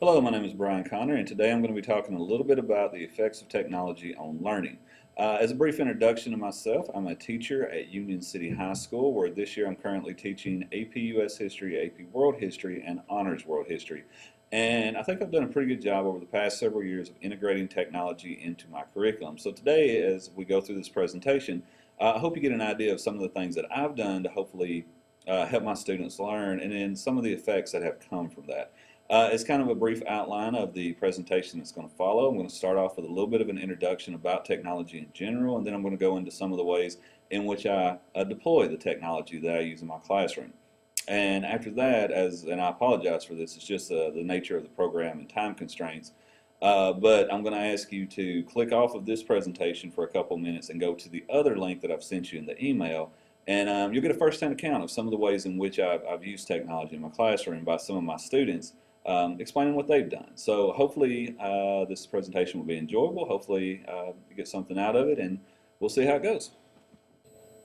Hello, my name is Brian Connor, and today I'm going to be talking a little bit about the effects of technology on learning. As a brief introduction to myself, I'm a teacher at Union City High School, where this year I'm currently teaching AP US History, AP World History, and Honors World History. And I think I've done a pretty good job over the past several years of integrating technology into my curriculum. So today, as we go through this presentation, I hope you get an idea of some of the things that I've done to hopefully help my students learn, and then some of the effects that have come from that. It's kind of a brief outline of the presentation that's going to follow. I'm going to start off with a little bit of an introduction about technology in general, and then I'm going to go into some of the ways in which I deploy the technology that I use in my classroom. And after that, and I apologize for this, it's just the nature of the program and time constraints. But I'm going to ask you to click off of this presentation for a couple minutes and go to the other link that I've sent you in the email. And you'll get a first-hand account of some of the ways in which I've used technology in my classroom by some of my students, explaining what they've done. So hopefully this presentation will be enjoyable. Hopefully you get something out of it, and we'll see how it goes.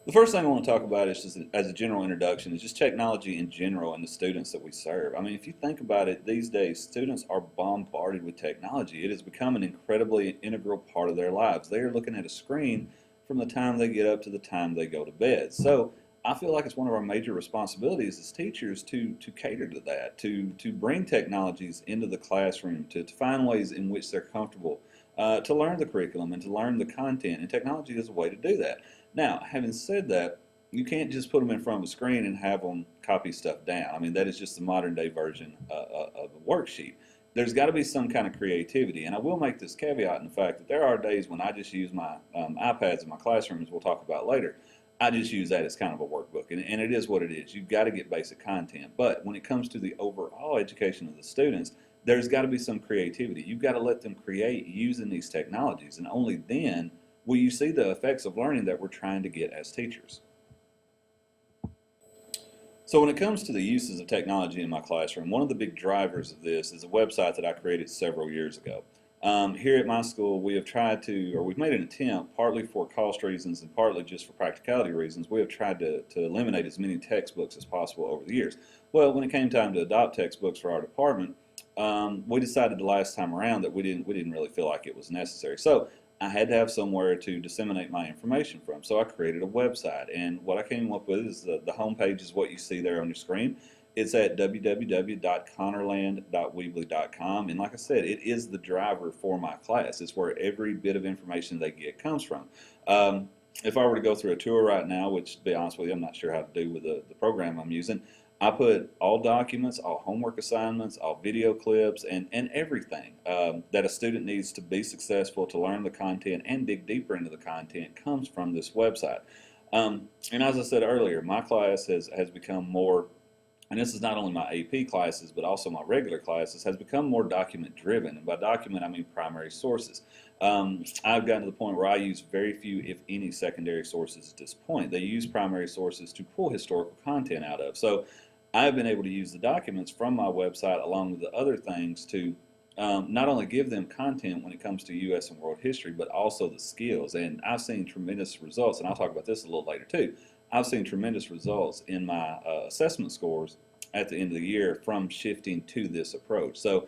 The first thing I want to talk about is just as a general introduction is just technology in general and the students that we serve. I mean, if you think about it, these days students are bombarded with technology. It has become an incredibly integral part of their lives. They are looking at a screen from the time they get up to the time they go to bed. So I feel like it's one of our major responsibilities as teachers to cater to that, to bring technologies into the classroom, to find ways in which they're comfortable to learn the curriculum and to learn the content, and technology is a way to do that. Now, having said that, you can't just put them in front of a screen and have them copy stuff down. I mean, that is just the modern day version of a worksheet. There's got to be some kind of creativity, and I will make this caveat in the fact that there are days when I just use my iPads in my classroom, as we'll talk about later. I just use that as kind of a workbook, and it is what it is. You've got to get basic content, but when it comes to the overall education of the students, there's got to be some creativity. You've got to let them create using these technologies, and only then will you see the effects of learning that we're trying to get as teachers. So when it comes to the uses of technology in my classroom, one of the big drivers of this is a website that I created several years ago. Here at my school, we have tried to, or we've made an attempt, partly for cost reasons and partly just for practicality reasons, we have tried to eliminate as many textbooks as possible over the years. Well, when it came time to adopt textbooks for our department, we decided the last time around that we didn't really feel like it was necessary. So I had to have somewhere to disseminate my information from. So I created a website, and what I came up with is the homepage is what you see there on your screen. It's at www.connorland.weebly.com, and like I said, it is the driver for my class. It's where every bit of information they get comes from. If I were to go through a tour right now, which to be honest with you, I'm not sure how to do with the program I'm using, I put all documents, all homework assignments, all video clips, and everything that a student needs to be successful, to learn the content and dig deeper into the content comes from this website. And as I said earlier, my class has become more, and this is not only my AP classes, but also my regular classes, has become more document driven. And by document, I mean primary sources. I've gotten to the point where I use very few, if any, secondary sources at this point. They use primary sources to pull historical content out of. So I've been able to use the documents from my website along with the other things to not only give them content when it comes to U.S. and world history, but also the skills. And I've seen tremendous results, and I'll talk about this a little later too. I've seen tremendous results in my assessment scores at the end of the year from shifting to this approach. So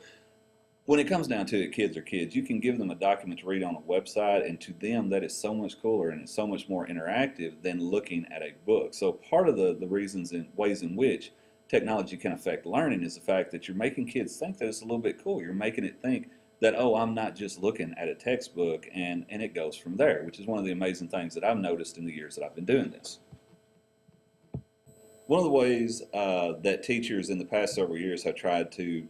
when it comes down to it, kids are kids. You can give them a document to read on a website, and to them that is so much cooler and it's so much more interactive than looking at a book. So part of the reasons and ways in which technology can affect learning is the fact that you're making kids think that it's a little bit cool. You're making it think that, oh, I'm not just looking at a textbook, and it goes from there, which is one of the amazing things that I've noticed in the years that I've been doing this. One of the ways that teachers in the past several years have tried to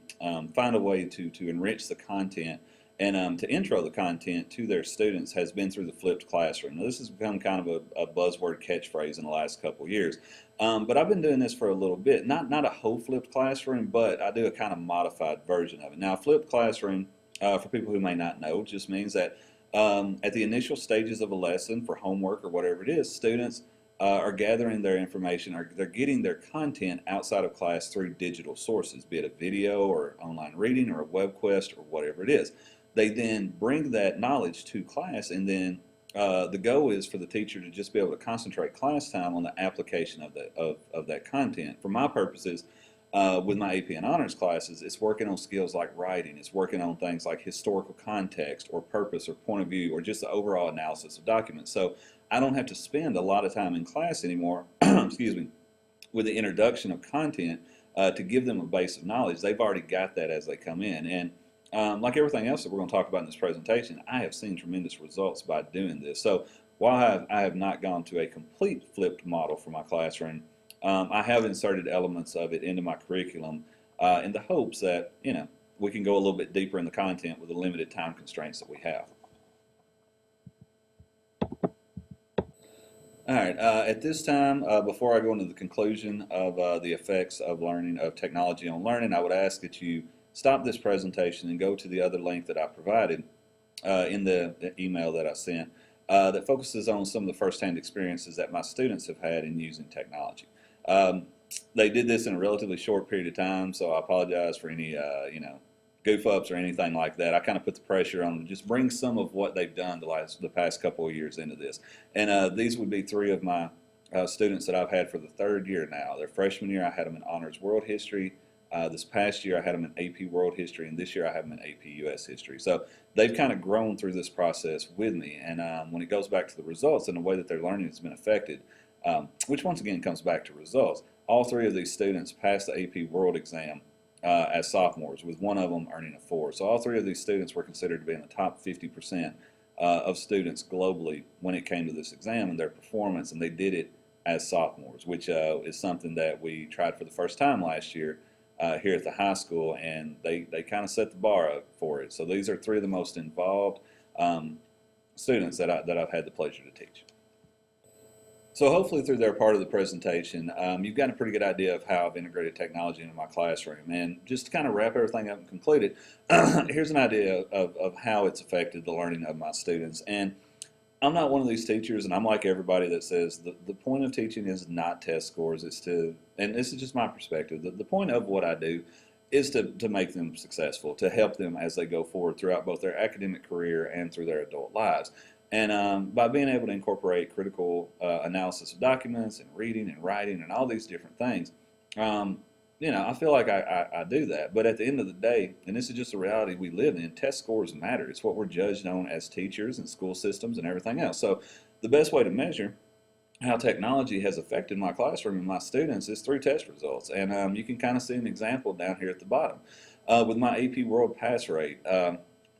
find a way to enrich the content and to intro the content to their students has been through the flipped classroom. Now, this has become kind of a buzzword catchphrase in the last couple of years. But I've been doing this for a little bit. Not a whole flipped classroom, but I do a kind of modified version of it. Now, a flipped classroom, for people who may not know, just means that at the initial stages of a lesson for homework or whatever it is, students are gathering their information, or they're getting their content outside of class through digital sources, be it a video or online reading or a web quest or whatever it is. They then bring that knowledge to class, and then the goal is for the teacher to just be able to concentrate class time on the application of that content. For my purposes, With my AP and honors classes, it's working on skills like writing. It's working on things like historical context or purpose or point of view or just the overall analysis of documents. So I don't have to spend a lot of time in class anymore, excuse me, with the introduction of content to give them a base of knowledge. They've already got that as they come in. And like everything else that we're going to talk about in this presentation, I have seen tremendous results by doing this. So while I have not gone to a complete flipped model for my classroom, I have inserted elements of it into my curriculum in the hopes that, we can go a little bit deeper in the content with the limited time constraints that we have. All right, at this time, before I go into the conclusion of the effects of technology on learning, I would ask that you stop this presentation and go to the other link that I provided in the email that I sent that focuses on some of the firsthand experiences that my students have had in using technology. They did this in a relatively short period of time, so I apologize for any, goof ups or anything like that. I kind of put the pressure on them to just bring some of what they've done the past couple of years into this. And these would be three of my students that I've had for the third year now. Their freshman year, I had them in Honors World History. This past year, I had them in AP World History, and this year I have them in AP US History. So they've kind of grown through this process with me. And when it goes back to the results and the way that their learning has been affected, which once again comes back to results, all three of these students passed the AP World exam as sophomores, with one of them earning a 4. So all three of these students were considered to be in the top 50% of students globally when it came to this exam and their performance, and they did it as sophomores, which is something that we tried for the first time last year here at the high school, and they kind of set the bar up for it. So these are three of the most involved students that I've had the pleasure to teach. So hopefully through their part of the presentation, you've got a pretty good idea of how I've integrated technology into my classroom. And just to kind of wrap everything up and conclude it, here's an idea of how it's affected the learning of my students. And I'm not one of these teachers, and I'm like everybody that says the point of teaching is not test scores. It's to, and this is just my perspective, the point of what I do is to make them successful, to help them as they go forward throughout both their academic career and through their adult lives. And by being able to incorporate critical analysis of documents and reading and writing and all these different things, I feel like I do that. But at the end of the day, and this is just the reality we live in, test scores matter. It's what we're judged on as teachers and school systems and everything else. So the best way to measure how technology has affected my classroom and my students is through test results. And you can kind of see an example down here at the bottom. With my AP World pass rate,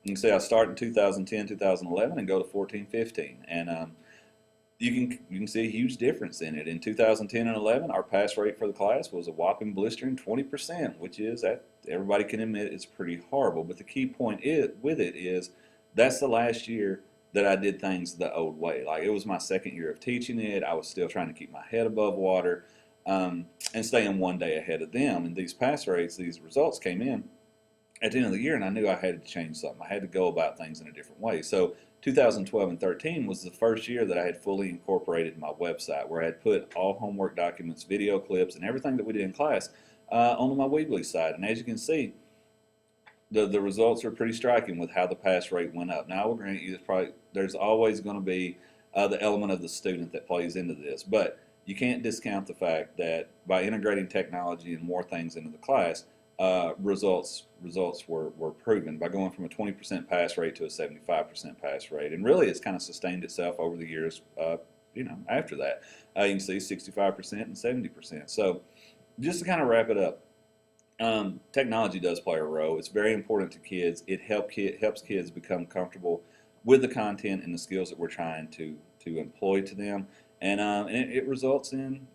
you can see I start in 2010, 2011 and go to 14, 15. And you can see a huge difference in it. In 2010 and 11, our pass rate for the class was a whopping blistering 20%, which is, that everybody can admit, it's pretty horrible. But the key point with it is that's the last year that I did things the old way. Like, it was my second year of teaching it. I was still trying to keep my head above water and staying one day ahead of them. And these pass rates, these results came in at the end of the year, and I knew I had to change something. I had to go about things in a different way. So 2012 and 13 was the first year that I had fully incorporated my website, where I had put all homework documents, video clips, and everything that we did in class onto my Weebly site. And as you can see, the results are pretty striking with how the pass rate went up. Now, I will grant you, there's always going to be the element of the student that plays into this, but you can't discount the fact that by integrating technology and more things into the class, results were proven by going from a 20% pass rate to a 75% pass rate. And really, it's kind of sustained itself over the years, after that. You can see 65% and 70%. So just to kind of wrap it up, technology does play a role. It's very important to kids. It helps kids become comfortable with the content and the skills that we're trying to employ to them. And it results in,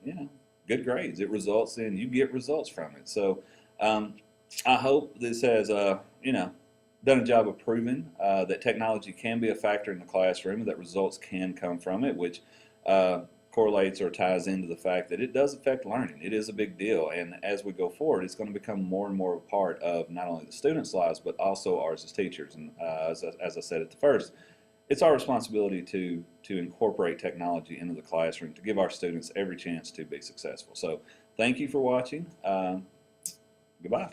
good grades. It results in, you get results from it. So I hope this has, done a job of proving that technology can be a factor in the classroom and that results can come from it, which correlates or ties into the fact that it does affect learning. It is a big deal, and as we go forward, it's going to become more and more a part of not only the students' lives, but also ours as teachers. And as I said at the first, it's our responsibility to incorporate technology into the classroom to give our students every chance to be successful. So thank you for watching. Goodbye.